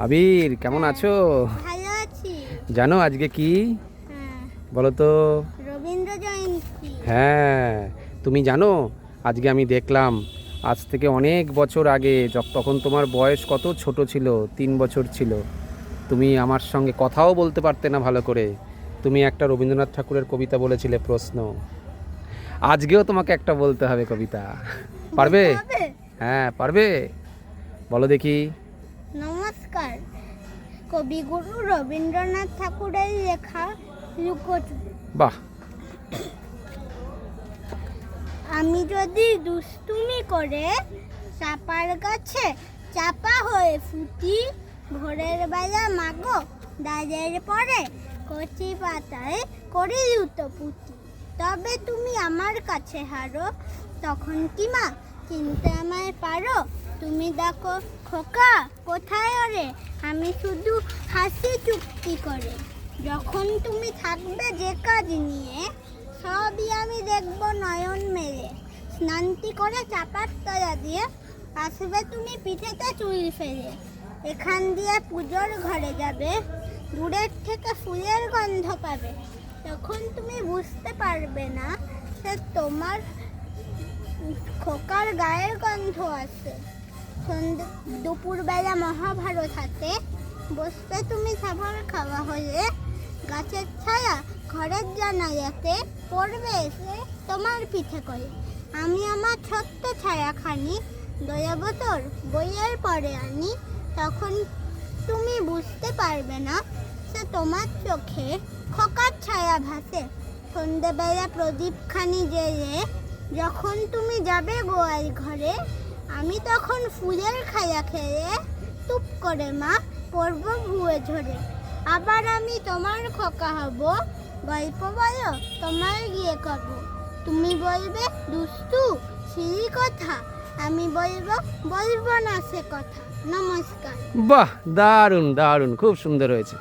আবির কেমন আছো? ভালো আছি। জানো আজকে কি? বলো তো। রবীন্দ্র জয়ন্তী। হ্যাঁ, তুমি জানো আজকে আমি দেখলাম আজ থেকে অনেক বছর আগে তখন তোমার বয়স কত ছোট ছিল, 3 বছর ছিল। তুমি আমার সঙ্গে কথাও বলতে পারতে না ভালো করে। তুমি একটা রবীন্দ্রনাথ ঠাকুরের কবিতা বলেছিলে প্রশ্ন। আজকেও তোমাকে একটা বলতে হবে কবিতা। পারবে? হ্যাঁ পারবে। বলো দেখি। নমস্কার। কবিগুরু রবীন্দ্রনাথ ঠাকুরের লেখা লুকোচুরি। বাহ। আমি যদি দুষ্টুমি করে চাপার গাছে চাপা হয়ে ফুটি, ভোরের বেলা মাগো ডালের পরে কচি পাতায় করি লুটো পুঁতি। তবে তুমি আমার কাছে হারো, তখন কি মা চিনতে আমায় পারো? তুমি দেখো খোকা কোথায় ওরে, আমি শুধু হাসি চুক্তি করে। যখন তুমি থাকবে যে কাজ নিয়ে, সবই আমি দেখবো নয়ন মেলে। স্নানটি করে চাপার তলা দিয়ে আসবে তুমি পিঠেতে চুল ফেলে। এখান দিয়ে পুজোর ঘরে যাবে, দূরের থেকে ফুলের গন্ধ পাবে। তখন তুমি বুঝতে পারবে না সে তোমার খোকার গায়ের গন্ধ আছে। দুপুরবেলা মহাভারত হাতে বসতে তুমি খাবার খাওয়া হলে, গাছের ছায়া ঘরের জানালাতে পড়বে এসে তোমার পিঠে করে। আমি আমার ছোট্ট ছায়াখানি দয়াবতর বইয়ের পরে আনি। তখন তুমি বুঝতে পারবে না সে তোমার চোখে খোকার ছায়া ভাসে। সন্ধ্যেবেলা প্রদীপখানি জেলে যখন তুমি যাবে গোয়াল ঘরে, আমি তখন ফুলের খায়া খেয়ে টুপ করে মা পড়ব ভুয়ে ঝরে। আবার আমি তোমার খোকা হব, গল্প বলো তোমার গিয়ে কব। তুমি বলবে দুষ্টু সিঁড়ি কথা, আমি বলবো না সে কথা। নমস্কার। বাহ, দারুণ দারুণ, খুব সুন্দর হয়েছে।